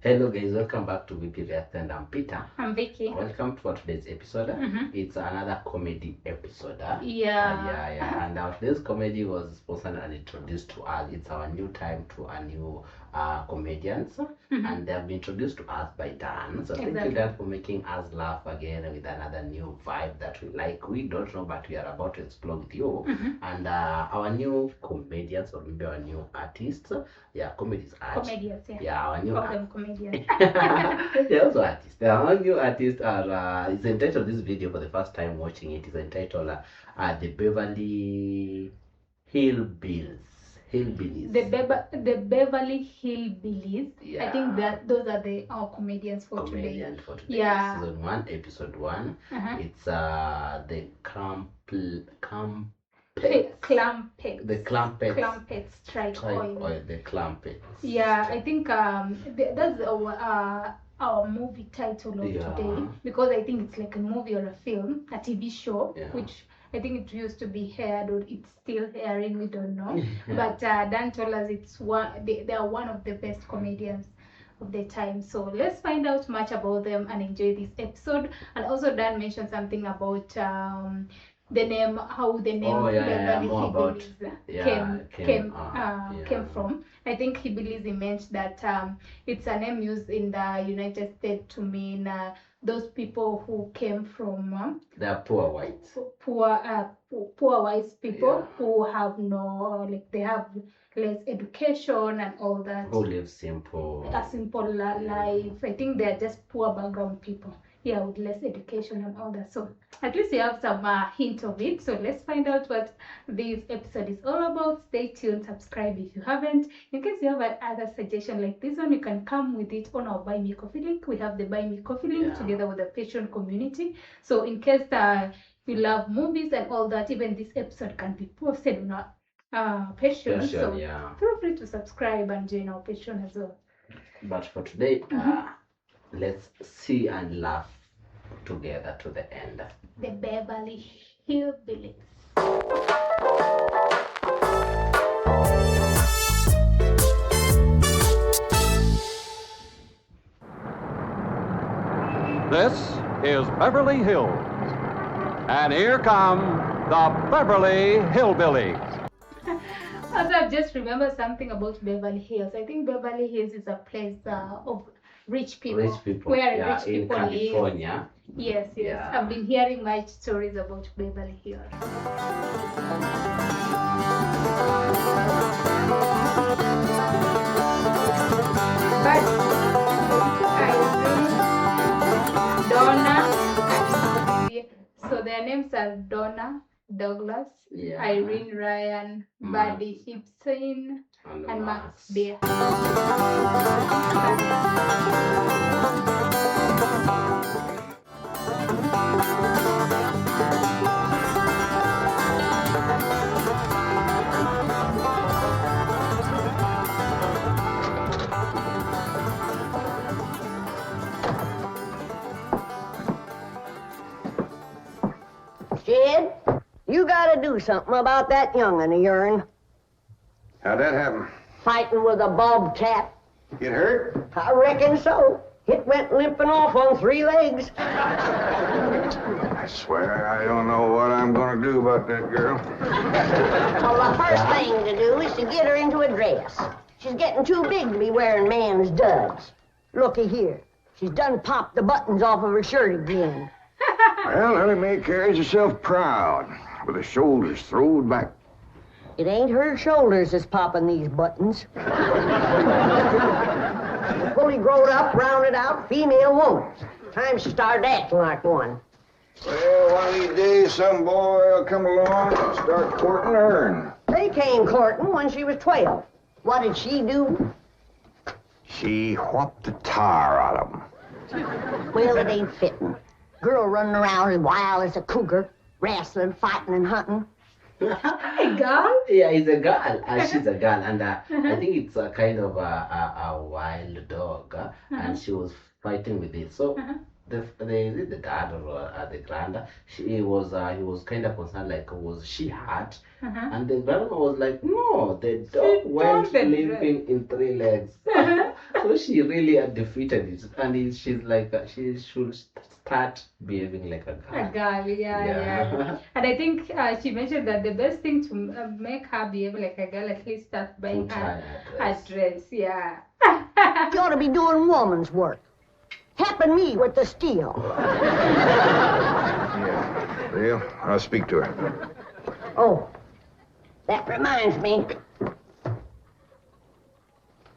Hello guys, welcome back to VP React, and I'm Peter. I'm Vicky. Welcome to today's episode. It's another comedy episode. Yeah. And today's comedy was sponsored and introduced to us. It's our new time to a new comedians, and they have been introduced to us by Dan. So thank you, Dan, for making us laugh again with another new vibe that we like. We don't know, but we are about to explore with you. And our new comedians, or maybe our new artists. Yeah, comedians. Comedians, Yeah, our new comedians. They're also artists. Our new artists are. It's entitled, this video for the first time watching it is entitled the Beverly Hillbillies. The Beverly Hillbillies. Yeah. I think that those are our comedians for today. Yeah. Season 1, episode 1. It's the Clampettsstrikeoil. The Clampetts. Yeah, I think that's our movie title of today, because I think it's like a movie or a film, a TV show, which I think it used to be aired, or it's still airing, we don't know. But Dan told us they are one of the best comedians of the time. So let's find out much about them and enjoy this episode. And also Dan mentioned something about the name, how the name Beverly Hillbillies came from. I think Hillbillies, he meant that it's a name used in the United States to mean those people who came from they're poor whites. Poor white people who have they have less education and all that. Who live a simple life. I think they're just poor background people. Yeah, with less education and all that. So at least you have some hint of it. So let's find out what this episode is all about. Stay tuned, subscribe if you haven't. In case you have other suggestion like this one, you can come with it on our Buy Me Coffee link. We have the Buy Me Coffee link together with the Patreon community. So in case you love movies and all that, even this episode can be posted on our Patreon. So feel free to subscribe and join our Patreon as well. But for today, let's see and laugh together to the end. The Beverly Hillbillies. This is Beverly Hills. And here come the Beverly Hillbillies. Also, I've just remembered something about Beverly Hills. I think Beverly Hills is a place of rich people. Where rich people in California. Live. Yes. I've been hearing much stories about Beverly Hills. But Donna, so their names are Donna, Douglas, Irene, Ryan, Buddy Hibson, and Max Beer. Jed, you gotta do something about that young'un of yourn. How'd that happen? Fighting with a bobcat. Get hurt? I reckon so. It went limping off on 3 legs. I swear I don't know what I'm gonna do about that girl. Well, the first thing to do is to get her into a dress. She's getting too big to be wearing man's duds. Looky here. She's done popped the buttons off of her shirt again. Well, Ellie Mae carries herself proud, with her shoulders throwed back. It ain't her shoulders that's popping these buttons. Fully grown up, rounded out, female woman. Time she started acting like one. Well, one of these days, some boy will come along and start courting her. They came courting when she was 12. What did she do? She whopped the tar out of him. Well, it ain't fitting. Girl running around as wild as a cougar, wrestling, fighting, and hunting. A girl? Yeah, it's a girl. She's a girl, and I think it's a kind of a wild dog, and she was fighting with it. So the dad or the granda, he was kind of concerned, like, was she hurt? And the grandma was like, no, the dog went limping in 3 legs. So she really defeated it, and she's like she should start behaving like a girl. A girl, yeah. And I think she mentioned that the best thing to make her behave like a girl, at least start buying her a dress. Yeah. You ought to be doing woman's work. Helping me with the steel. Yeah. Well, I'll speak to her. Oh, that reminds me.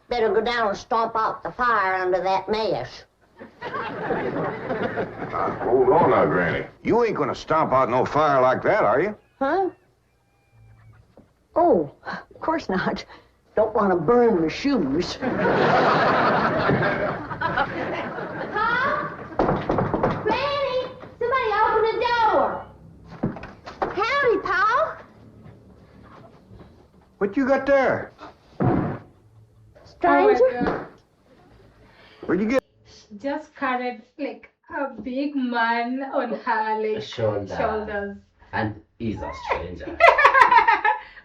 Better go down and stomp out the fire under that mess. Hold on now, Granny. You ain't gonna stomp out no fire like that, are you? Huh? Oh, of course not. Don't want to burn my shoes. Pa? Granny, somebody open the door. Howdy, Pa. What you got there? Oh Stranger? Where'd you get? Just carried like a big man on her like shoulders. And he's a stranger.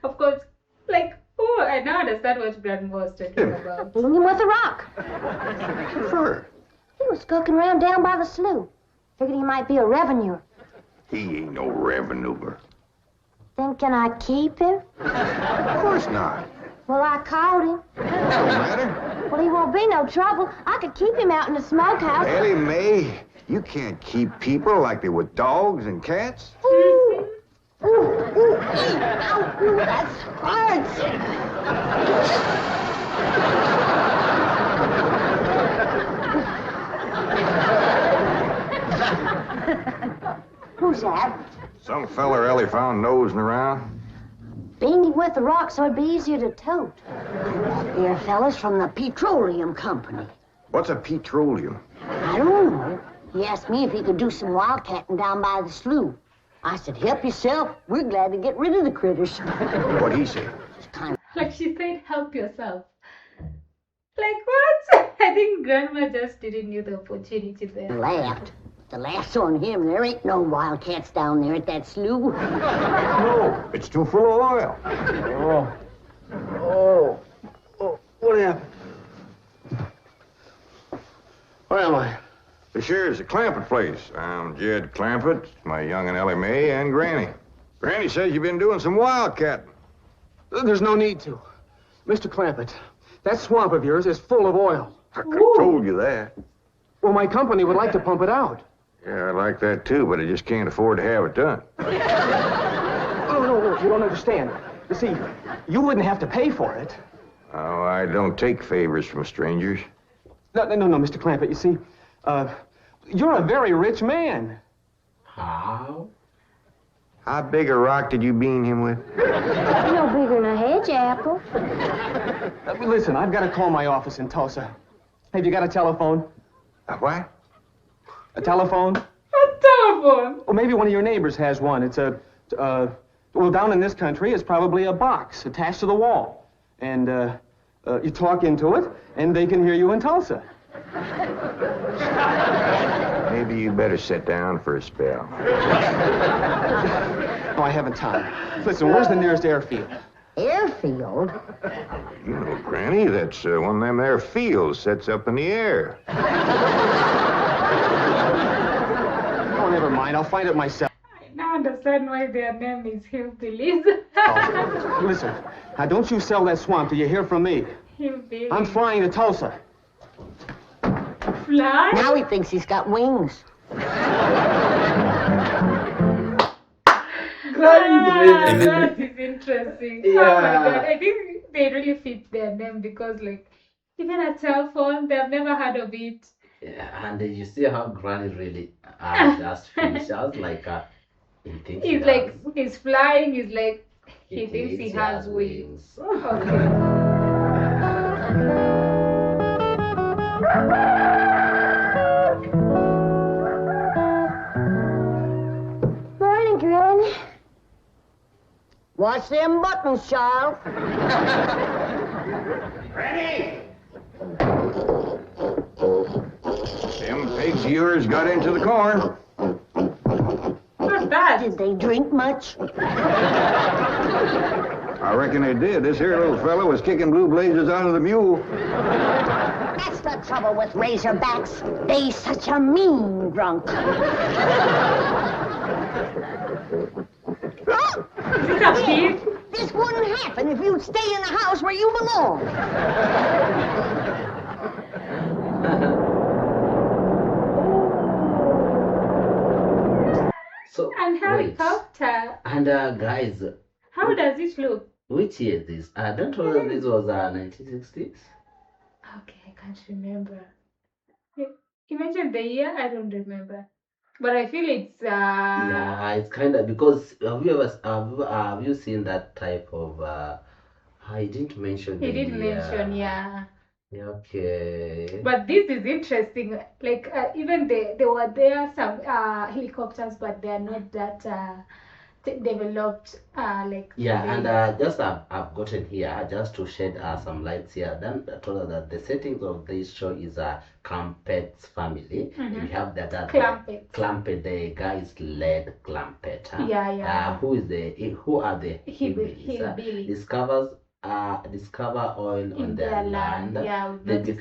Of course, like, oh, I now understand what Grandma was talking about. Hitting him with a rock. Sure. He was skulking around down by the slough. Figured he might be a revenuer. He ain't no revenuer. Then can I keep him? Of course not. Well, I caught him. Don't matter. Well, he won't be no trouble. I could keep him out in the smokehouse. Ellie Mae, you can't keep people like they were dogs and cats. Ooh. Ooh, ooh, ow, ooh, that's hard. Who's that? Some feller Ellie found nosing around. Beamed him with the rock so it'd be easier to tote. Here, fellas, from the petroleum company. What's a petroleum? I don't know. He asked me if he could do some wildcatting down by the slough. I said, help yourself. We're glad to get rid of the critters. What'd he say? Like she said, help yourself. Like what? I think Grandma just didn't know the opportunity there. Laughed. The laugh's on him. There ain't no wildcats down there at that slough. No, it's too full of oil. Oh, what happened? Where am I? This here's the Clampett place. I'm Jed Clampett, my young and Ellie Mae, and Granny. Granny says you've been doing some wildcatting. There's no need to. Mr. Clampett, that swamp of yours is full of oil. I could have told you that. Well, my company would like to pump it out. Yeah, I like that too, but I just can't afford to have it done. No, you don't understand. You see, you wouldn't have to pay for it. Oh, I don't take favors from strangers. No, Mr. Clampett, you see, you're a very rich man. How? How big a rock did you bean him with? No bigger than a hedge apple. Listen, I've got to call my office in Tulsa. Have you got a telephone? A what? A telephone? A telephone? Or maybe one of your neighbors has one. It's well, down in this country, it's probably a box attached to the wall. And, you talk into it, and they can hear you in Tulsa. Maybe you better sit down for a spell. Oh, I haven't time. Listen, where's the nearest airfield? Airfield? You know, Granny, that's one of them there fields sets up in the air. Oh, never mind. I'll find it myself. I now understand why their name is Hillbillies. Oh, listen, now don't you sell that swamp till you hear from me. Hillbillies. I'm flying to Tulsa. Fly? Now he thinks he's got wings. That is interesting. Yeah. Oh my God. I think they really fit their name because, like, even a telephone, they've never heard of it. Yeah, and you see how Granny really just finished. I was like, he thinks He's like, he's flying, he's like, he thinks he has wings. Okay. Morning, Granny. Watch them buttons, child. Granny! Them pigs of yours got into the corn. What's that? Did they drink much? I reckon they did. This here little fella was kicking blue blazes out of the mule. That's got trouble with razorbacks. They such a mean drunk. Is it a pig? This wouldn't happen if you'd stay in the house where you belong. So, And helicopter. And guys, How does it look? which year is this? Don't know that this was 1960s. Okay, I can't remember. Imagine the year, I don't remember. But I feel it's Yeah, it's kind of because have you seen that type of I didn't mention he the did year. mention, yeah. Yeah, okay. But this is interesting. Like even there were some helicopters, but they are not that developed. Like Yeah, today. and just I've gotten here just to shed some lights here. Then I told her that the settings of this show is a Clampetts family. Mhm. We have that Clampetts. Clampett, the guys led Clampett. Yeah. Who are the Hillbillies? Hillbillies. Discover oil In on their land. Yeah, we've They noticed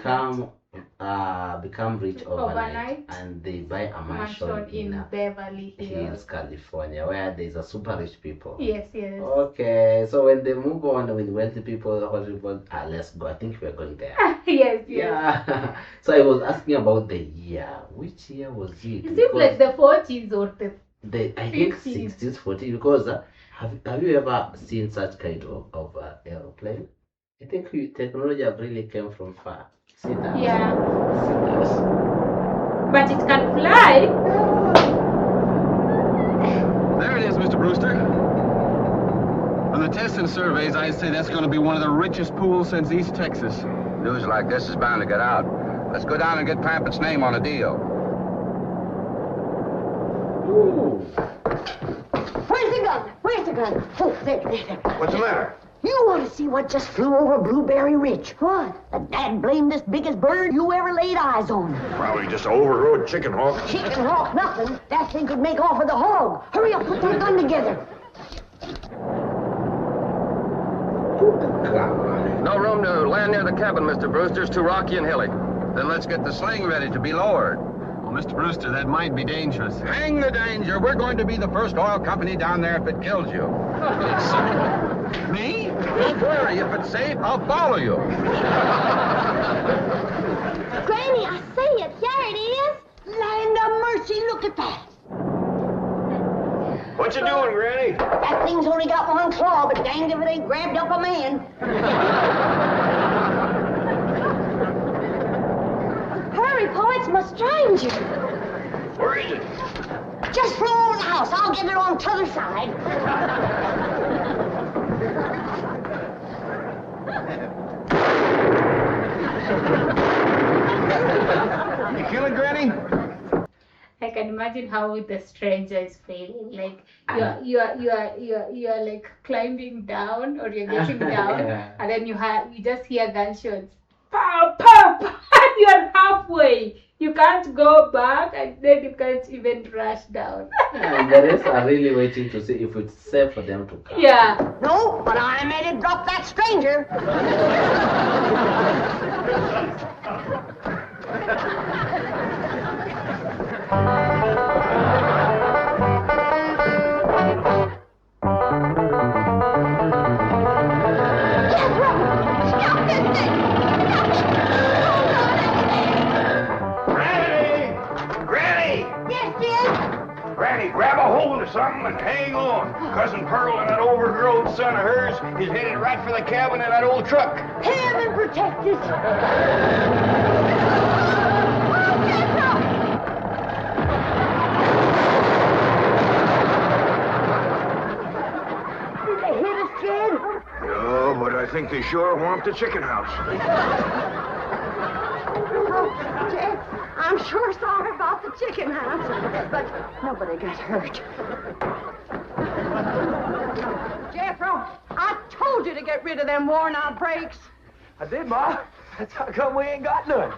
become rich overnight, Overnight. and they buy a that. mansion in in Beverly Hills, Hills. California, where there's a super rich people. Yes. Okay, so when they move on with wealthy people, Hollywood, let's go. I think we're going there. yes. Yeah. So I was asking about the year. Which year was it? Is it like the 40s or the I think 50s? 60s, 40s, because have you ever seen such kind of aeroplane? I think technology have really came from far. See that? Yeah. See that? But it can fly. There it is, Mr. Brewster. On the tests and surveys, I'd say that's going to be one of the richest pools since East Texas. News like this is bound to get out. Let's go down and get Clampett's name on a deal. Ooh. Where's the gun? Where's the gun? Oh, there. What's the matter? You want to see what just flew over Blueberry Ridge? What? The dad blamed biggest bird you ever laid eyes on. Probably just an overrode chicken hawk. Chicken hawk, nothing. That thing could make off with a hog. Hurry up, put that gun together. No room to land near the cabin, Mr. Brewster. It's too rocky and hilly. Then let's get the sling ready to be lowered. Well, Mr. Brewster, that might be dangerous. Hang the danger. We're going to be the first oil company down there if it kills you. Me? Don't worry. If it's safe, I'll follow you. Granny, I see it. Here it is. Land of mercy, look at that. What you doing, Granny? That thing's only got one claw, but danged if it ain't grabbed up a man. Hurry, Po, it's my stranger. Where is it? Just flew over the house. I'll get it on t'other side. You kill it, Granny? I can imagine how the stranger is feeling. Like you are like climbing down or you're getting down, Yeah. and then you just hear gunshots. Pow, pow, pow. You're halfway. You can't go back, and then you can't even rush down. And the rest are really waiting to see if it's safe for them to come. Yeah. No, but I made it drop that stranger. Granny! Yes, Jim? Granny, grab a hold of something and hang on. Cousin Pearl and that overgrown son of hers is headed right for the cabin in that old truck. Heaven protect us. Did they hit us, Jed? No, but I think they sure want the chicken house. Oh, Jed, I'm sure sorry about the chicken house, but nobody got hurt. Jeffro, I told you to get rid of them worn-out brakes. I did, Ma. That's how come we ain't got none.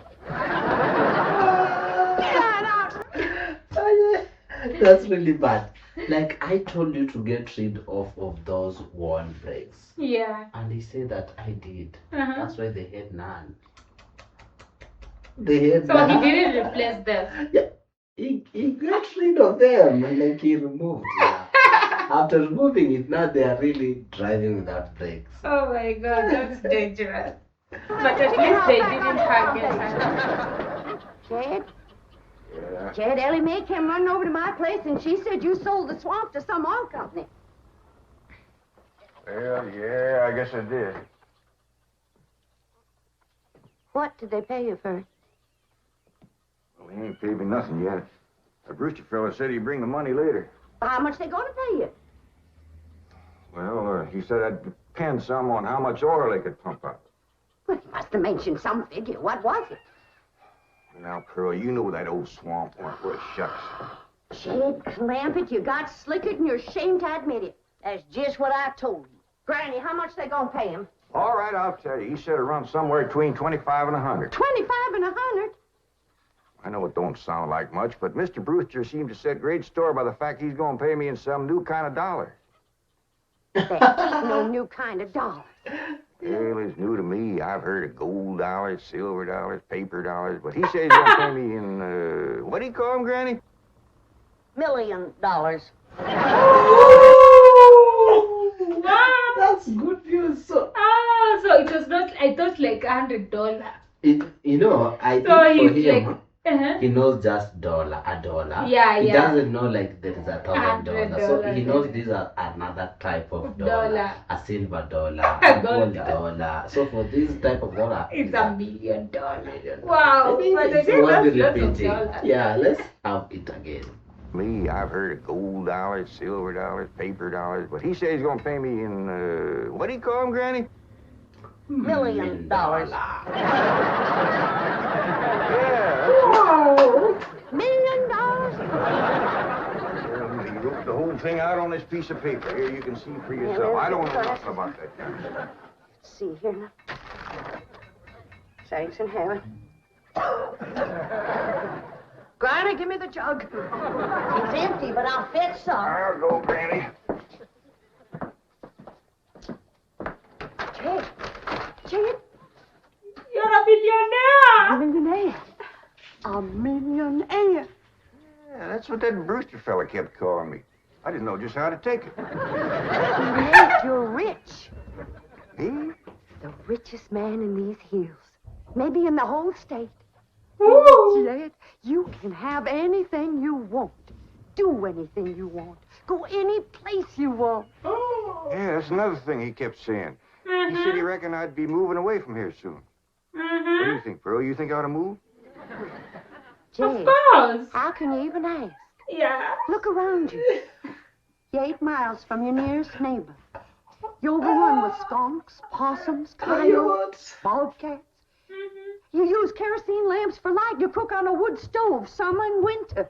That's really bad. Like, I told you to get rid of those worn brakes. Yeah. And they say that I did. Uh-huh. That's why they had none. They had So he didn't replace them. Yeah, he got rid of them, like he removed. Yeah. After removing it, now they are really driving without brakes. Oh my God, that's dangerous. But at least they didn't hug it. Jed? Yeah. Jed, Ellie Mae came running over to my place and she said you sold the swamp to some oil company. Well, yeah, I guess I did. What did they pay you for it? Well, he ain't paid me nothing yet. The Brewster fella said he'd bring the money later. How much they going to pay you? Well, he said that'd depend some on how much oil they could pump out. Well, he must have mentioned some figure. What was it? Now, Pearl, you know that old swamp weren't worth shucks. Jed Clampett, you got slickered and you're ashamed to admit it. That's just what I told you. Granny, how much they gonna pay him? All right, I'll tell you. He said it runs somewhere between 25 and 100. 25 and 100? I know it don't sound like much, but Mr. Brewster seemed to set great store by the fact he's going to pay me in some new kind of dollar. There ain't no new kind of dollar. Well, it's new to me. I've heard of gold dollars, silver dollars, paper dollars, but he says he's going to pay me in, what do you call them, Granny? $1 million. Wow. That's good news. So, So it was not, I thought like $100. you know, I think So for he's him, like, he knows just a dollar. Yeah, He yeah. doesn't know like there is $1,000. So he knows these are another type of dollar. A silver dollar, a gold dollar. So for this type of dollar, It's $1 million. $1 million. Wow. I think But it's again, worth that's lots of repeating. dollars. Yeah, let's have it again. Me, I've heard of gold dollars, silver dollars, paper dollars, but he says he's going to pay me in, what do you call them, Granny? $1 million. Yeah. Whoa! $1 million? Well, he wrote the whole thing out on this piece of paper. Here, you can see for yourself. I don't know nothing about that kind of stuff. Let's see here now. Thanks in heaven. Granny, give me the jug. It's empty, but I'll fetch some. I'll go, Granny. Jed. Jed. You're a millionaire. A millionaire. A millionaire. Yeah, that's what that Brewster fella kept calling me. I didn't know just how to take it. Jed, you're rich. Me? The richest man in these hills. Maybe in the whole state. Ooh. Jed, you can have anything you want. Do anything you want. Go any place you want. Yeah, that's another thing he kept saying. He said he reckoned I'd be moving away from here soon. What do you think, Pearl? You think I ought to move? Jed, Of course. how can you even ask? Yeah. Look around you. You're 8 miles from your nearest neighbor. You're overrun with skunks, possums, coyotes, bobcats. You use kerosene lamps for light. You cook on a wood stove, summer and winter.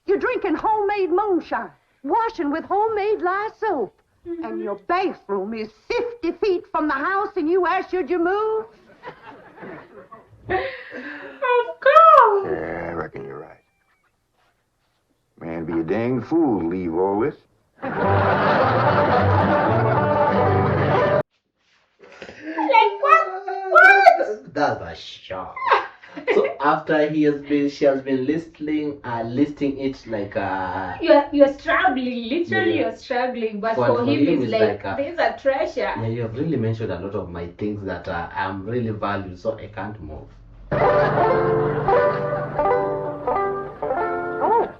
You're drinking homemade moonshine, washing with homemade lye soap. And your bathroom is 50 feet from the house, and you ask, should you move? Of course. Yeah, I reckon you're right. Man, be a dang fool to leave all this. Like what? That's a shock. So after she has been listing it like You're struggling, literally you're struggling, but for him it's like there's a treasure. Yeah, you have really mentioned a lot of my things that I'm really valued, so I can't move. Oh,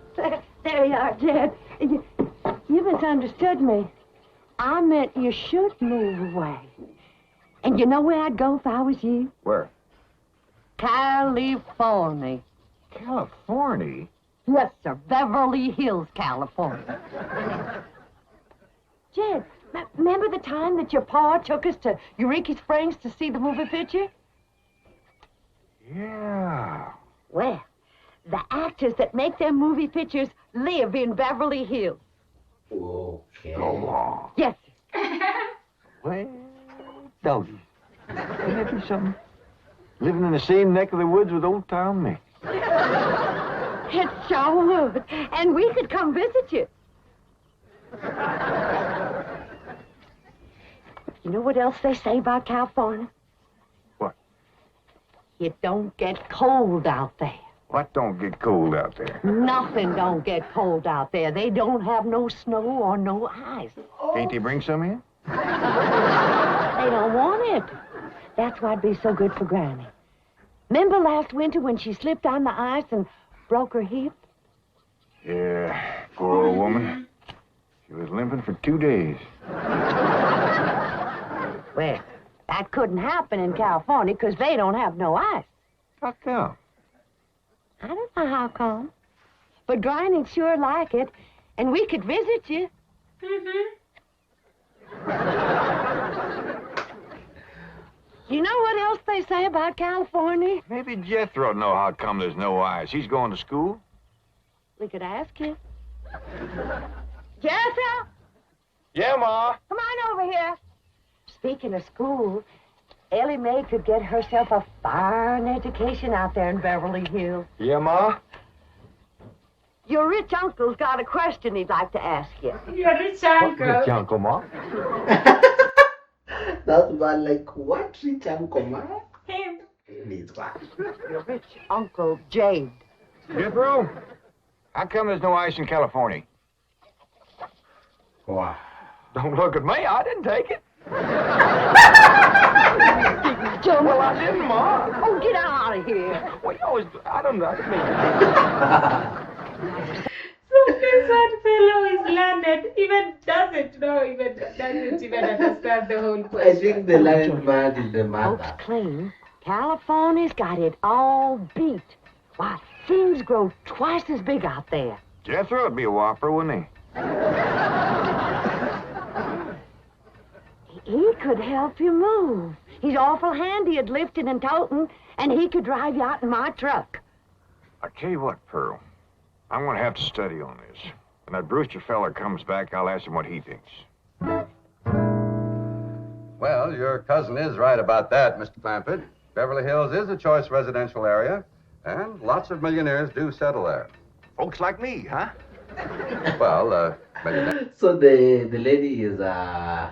there you are, Jed. You misunderstood me. I meant you should move away. And you know where I'd go if I was you? Where? California. California? Yes, sir. Beverly Hills, California. Jed, remember the time that your pa took us to Eureka Springs to see the movie picture? Yeah. Well, the actors that make them movie pictures live in Beverly Hills. Okay. Go on. Yes, Uh-huh. Well, doggy. Wouldn't that be something? Living in the same neck of the woods with old town me. it sure would. And we could come visit you. You know what else they say about California? What? It don't get cold out there. What don't get cold out there? Nothing don't get cold out there. They don't have no snow or no ice. Can't they bring some in? They don't want it. That's why'd be so good for Granny. Remember last winter when she slipped on the ice and broke her hip? Yeah, poor old woman. She was limping for 2 days. Well, that couldn't happen in California because they don't have no ice. How come? I don't know how come. But Granny'd sure like it, and we could visit you. You know what else they say about California? Maybe Jethro'd know how come there's no ice. He's going to school. We could ask you. Jethro? Yeah, Ma. Come on over here. Speaking of school, Ellie Mae could get herself a fine education out there in Beverly Hills. Yeah, Ma? Your rich uncle's got a question he'd like to ask you. Your rich uncle. Rich uncle, Ma? That's about like, what rich uncle, man? Him. Needs what? Your rich Uncle Jade. Jethro? How come there's no ice in California? Wow. Don't look at me. I didn't take it. Well, I didn't, Ma. Oh, get out of here. Well, you always... I don't know. So this one fellow is learned, even doesn't even understand the whole I question. think the learned man is the mother. Folks claim California's got it all beat. Why, things grow twice as big out there. Jethro would be a whopper, wouldn't he? He could help you move. He's awful handy at lifting and toting, and he could drive you out in my truck. I tell you what, Pearl. I'm going to have to study on this. When that Brewster fella comes back, I'll ask him what he thinks. Well, your cousin is right about that, Mr. Clampett. Beverly Hills is a choice residential area, and lots of millionaires do settle there. Folks like me, huh? Well, millionaires. So the lady is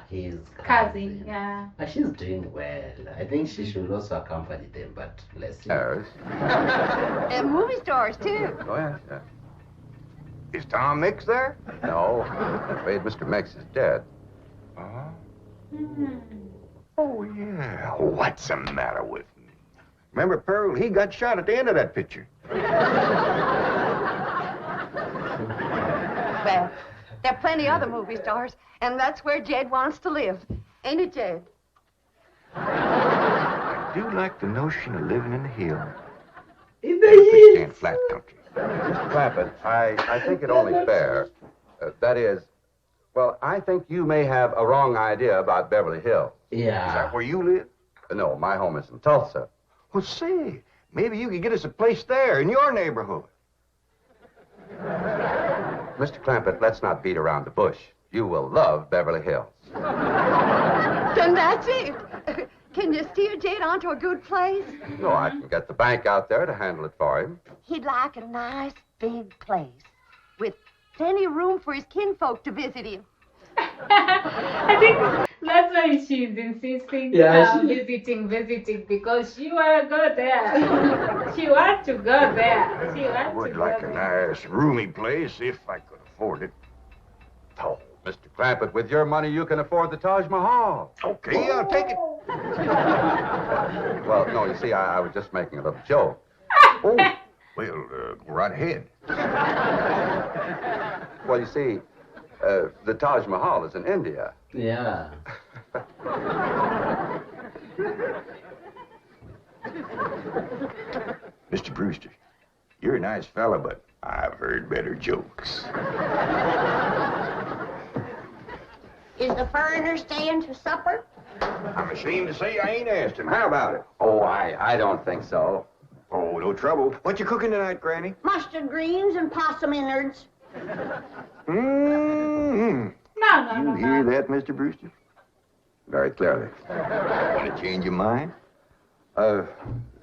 his Cousin, yeah. She's doing well. I think she should also accompany them, but let's see. And movie stars, too. Oh, yeah. Is Tom Mix there? No, I'm afraid Mr. Mix is dead. Oh, yeah. What's the matter with me? Remember, Pearl, he got shot at the end of that picture. Well, there are plenty other movie stars, and that's where Jed wants to live. Ain't it, Jed? I do like the notion of living in the hills. In the hills? And flat country. Mr. Clampett, I think it only fair. That is, well, I think you may have a wrong idea about Beverly Hills. Yeah. Is that where you live? No, my home is in Tulsa. Well, say, maybe you could get us a place there in your neighborhood. Mr. Clampett, let's not beat around the bush. You will love Beverly Hills. Then that's it. Can you steer Jed onto a good place? No, I can get the bank out there to handle it for him. He'd like a nice big place with plenty of room for his kinfolk to visit him. I think that's why she's insisting visiting, because she want to go there. She wants to go there. I would like a nice, roomy place if I could afford it. Oh, Mr. Clampett, with your money, you can afford the Taj Mahal. Okay, I'll take it. Well, no, you see, I was just making a little joke. Oh, well, go right ahead. Well, you see, the Taj Mahal is in India. Yeah. Mr. Brewster, you're a nice fella, but I've heard better jokes. Is the foreigner staying to supper? I'm ashamed to say I ain't asked him. How about it? Oh, I don't think so. Oh, no trouble. What you cooking tonight, Granny? Mustard greens and possum innards. Mm-hmm. No. You hear that, Mr. Brewster? Very clearly. Want to change your mind?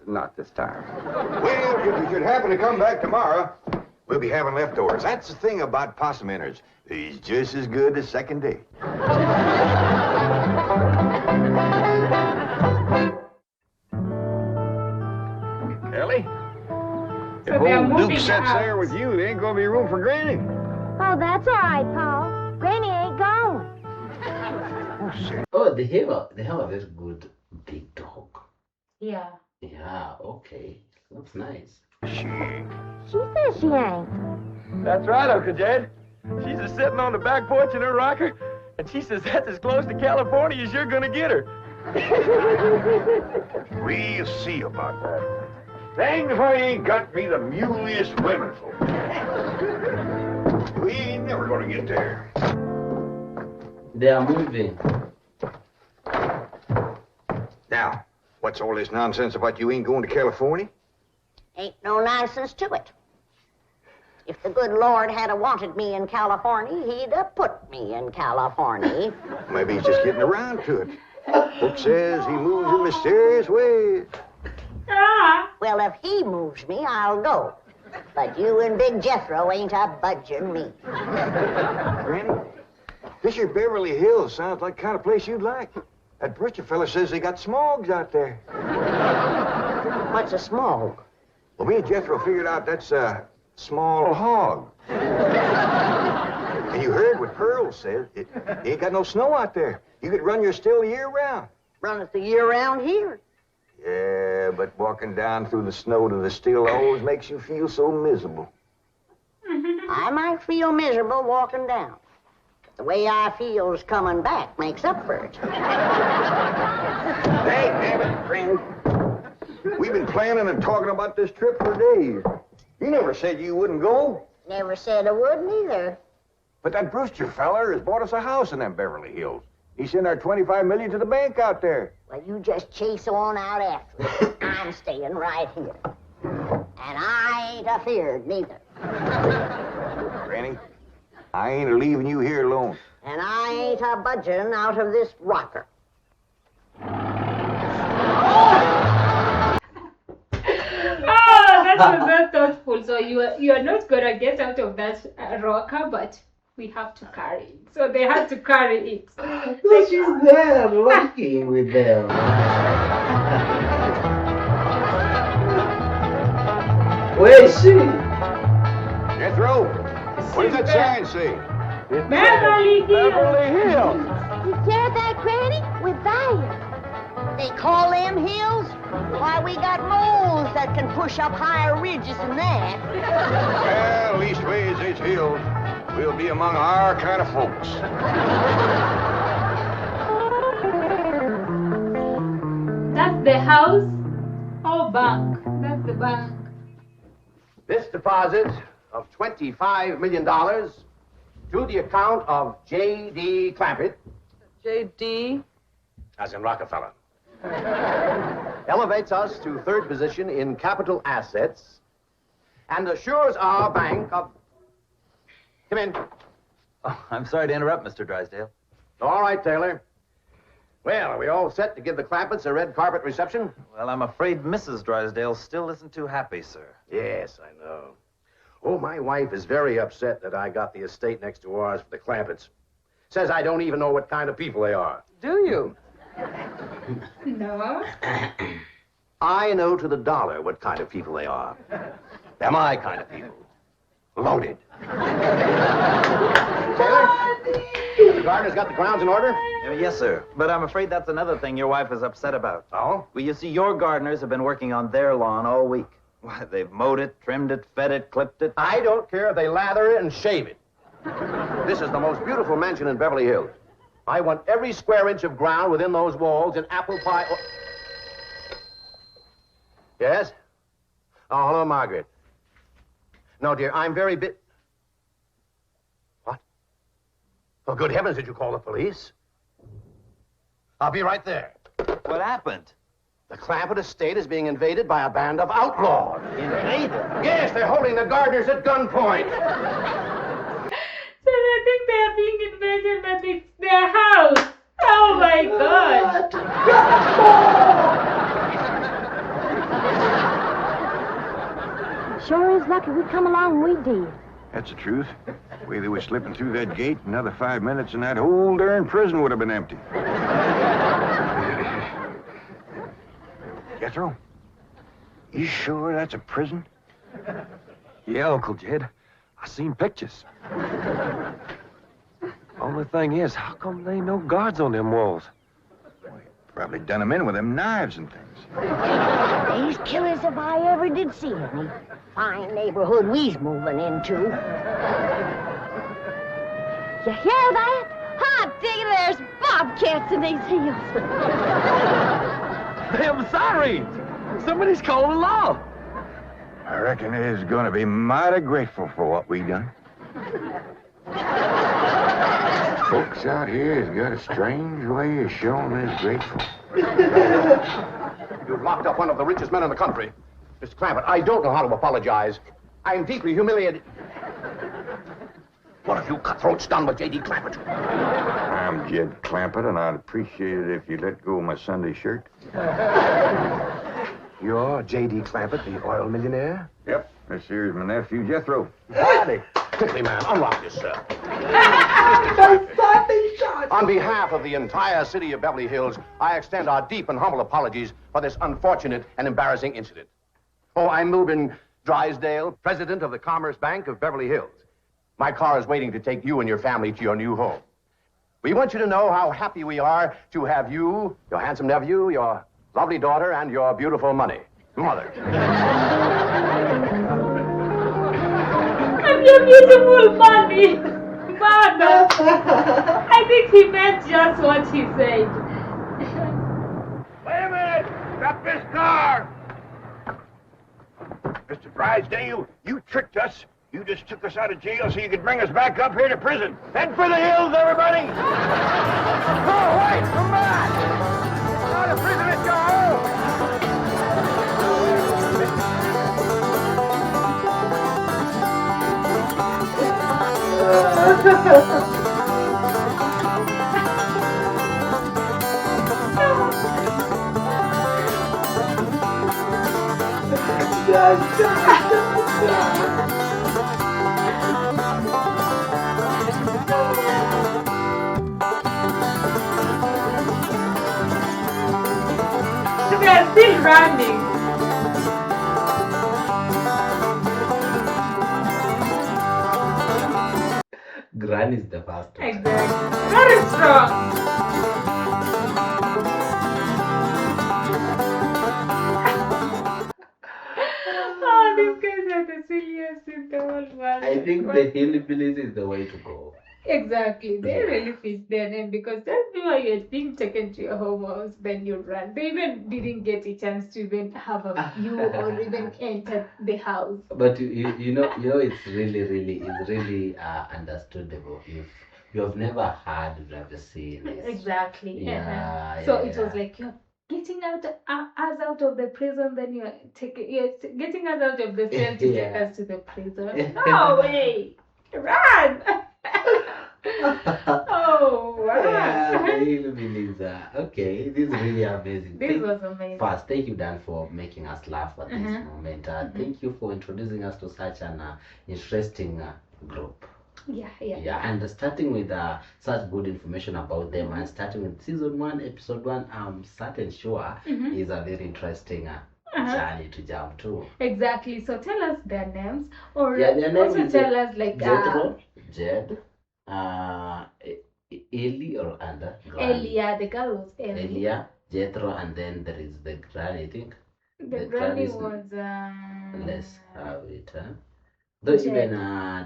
Not this time. Well, if you should happen to come back tomorrow, we'll be having leftovers. That's the thing about possum innards. He's just as good the second day. So they are moving Duke sits out. there with you, there ain't gonna be room for Granny. Oh, that's all right, Paul. Granny ain't going. Oh, they have a very good big dog. Yeah. Yeah, okay. Looks nice. She says she ain't. That's right, Uncle Jed. She's just sitting on the back porch in her rocker, and she says that's as close to California as you're gonna get her. We'll see about that. Dang if I ain't got me the muliest women folk. We ain't never gonna get there. They are moving. Now, what's all this nonsense about you ain't going to California? Ain't no nonsense to it. If the good Lord had wanted me in California, he'd have put me in California. Maybe he's just getting around to it. Book says he moves in mysterious ways. Well, if he moves me, I'll go. But you and Big Jethro ain't a budging me. Granny, this here Beverly Hills sounds like the kind of place you'd like. That Britcher fella says they got smogs out there. What's a smog? Well, me and Jethro figured out that's a small hog. And you heard what Pearl said. It ain't got no snow out there. You could run your still year round. Run it the year round here. Yeah, but walking down through the snow to the still always makes you feel so miserable. I might feel miserable walking down. But the way I feels coming back makes up for it. Hey, damn it, friend. We've been planning and talking about this trip for days. You never said you wouldn't go. Never said I wouldn't either. But that Brewster feller has bought us a house in them Beverly Hills. He sent our $25 million to the bank out there. Well, you just chase on out after it. I'm staying right here. And I ain't afeared neither. Granny, I ain't leaving you here alone. And I ain't a budging out of this rocker. That was very thoughtful. So you are not gonna get out of that rocker, but we have to carry it. So they had to carry it. So she's there rocking with them. Where is she? Jethro, what does that sign say? Beverly Hills. Beverly Hills. You hear that, Granny? We're there. They call them hills? Why, we got moles that can push up higher ridges than that. Well, leastways, it's hills. We'll be among our kind of folks. That's the house or bank? That's the bank. This deposit of $25 million to the account of J.D. Clampett. J.D.? As in Rockefeller. Elevates us to third position in capital assets and assures our bank of... Come in. Oh, I'm sorry to interrupt, Mr. Drysdale. All right, Taylor. Well, are we all set to give the Clampetts a red carpet reception? Well, I'm afraid Mrs. Drysdale still isn't too happy, sir. Yes, I know. Oh, my wife is very upset that I got the estate next to ours for the Clampetts. Says I don't even know what kind of people they are. Do you? No. I know to the dollar what kind of people they are. They're my kind of people. Loaded. Taylor? The gardener's got the grounds in order? Yes, sir. But I'm afraid that's another thing your wife is upset about. Oh? Well, you see, your gardeners have been working on their lawn all week. Why, they've mowed it, trimmed it, fed it, clipped it. I don't care if they lather it and shave it. This is the most beautiful mansion in Beverly Hills. I want every square inch of ground within those walls in apple pie... Yes? Oh, hello, Margaret. No, dear, I'm very What? Oh, good heavens, did you call the police? I'll be right there. What happened? The Clampett estate is being invaded by a band of outlaws. Invaded? Yes, they're holding the gardeners at gunpoint. So they think they are being invaded, but it's their house. Oh my God. Sure is lucky we come along we did. That's the truth. The way they were slipping through that gate, another 5 minutes and that whole darn prison would have been empty. Jethro, you sure that's a prison? Yeah, Uncle Jed. I seen pictures. Only thing is, how come there ain't no guards on them walls? Probably done them in with them knives and things. These killers if I ever did see any. Fine neighborhood we's moving into. You hear that? Hot diggity, there's bobcats in these hills. Them sirens! Somebody's calling the law. I reckon they's gonna be mighty grateful for what we done. Folks out here has got a strange way of showing they're grateful. You've locked up one of the richest men in the country. Mr. Clampett, I don't know how to apologize. I am deeply humiliated. What have you cutthroats done with J.D. Clampett? I'm Jed Clampett, and I'd appreciate it if you let go of my Sunday shirt. You're J.D. Clampett, the oil millionaire? Yep. This here's my nephew, Jethro. Howdy. Quickly, man, unlock this, sir. On behalf of the entire city of Beverly Hills, I extend our deep and humble apologies for this unfortunate and embarrassing incident. Oh, I'm Milburn Drysdale, president of the Commerce Bank of Beverly Hills. My car is waiting to take you and your family to your new home. We want you to know how happy we are to have you, your handsome nephew, your lovely daughter, and your beautiful mother. And your beautiful money. Mother. I think he meant just what he said. Wait a minute! Stop this car! Mr. Drysdale, you tricked us. You just took us out of jail so you could bring us back up here to prison. Head for the hills, everybody! Oh, wait! Come back! Out of prison at your home! They are still running. Gran is the first one. Exactly. Very strong. Oh, these guys are the silliest in the whole world. I think the Hillbillies is the way to go. Exactly. They really fit their name because that's why you're being taken to your home house, then you run. They even didn't get a chance to even have a view or even enter the house. But you know, it's really understandable if you have never heard, you've never seen this. Exactly. Yeah. So it was like you're getting us out of the prison, then you're getting us out of the cell to take us to the prison. No way! Run! Oh, wow. Yeah, the Hillbillies okay. This is really amazing. This was amazing. First, thank you, Dan, for making us laugh at this moment. Thank you for introducing us to such an interesting group. Yeah. And starting with such good information about them, and starting with season 1, episode 1, I'm certain sure is a very interesting journey to jump to. Exactly. So tell us their names, or their names also tell us like Jethro, Jed, Ellie or Anda. Elia, the girl was Ellie. Elia, Jethro, and then there is the granny. I think the granny was let's have it. Though Jed. even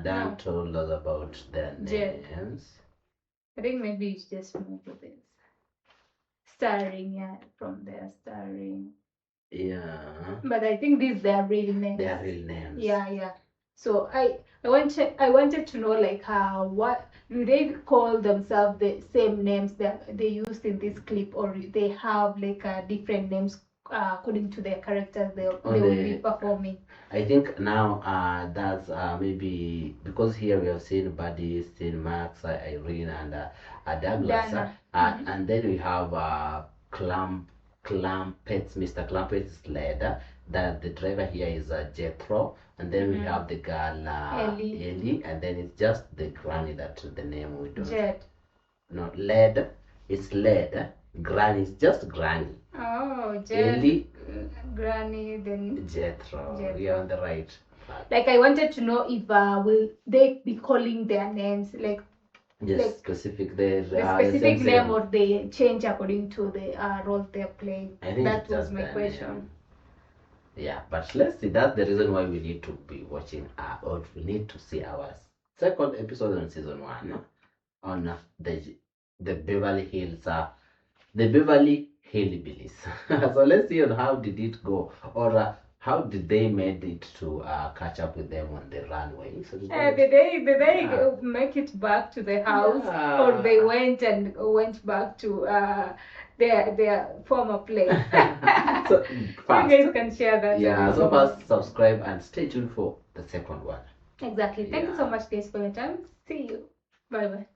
Dan told us about their Jed. names. I think maybe it's just movies. Starring, from there, starring. Yeah. But I think these are real names. They are real names. Yeah. So I wanted to know like what do they call themselves the same names that they used in this clip, or they have like different names according to their characters they will be performing. I think now that's maybe because here we have seen Buddy, seen Max, Irene, and Douglas, and then we have Clampetts. Mr. Clampetts is led. That the driver here is Jethro, and then we have the girl Ellie, and then it's just the granny that the name we don't. Jed. No, led. It's led. Granny is just granny. Oh, Jed. Ellie. Granny, then Jethro. You're on the right. Like I wanted to know if will they be calling their names like specific the specific name or they change according to the role they're playing. I think that was my question. Yeah, but let's see. That's the reason why we need to be watching or we need to see our second episode on season 1 on the Beverly Hills, the Beverly Hillbillies. So let's see on how did it go, or how did they made it to catch up with them on the runway. So did they make it back to the house, or they went back to their former place? So fast. You guys can share that. Yeah, so first subscribe and stay tuned for the second one. Exactly. Thank you so much guys for your time. See you. Bye bye.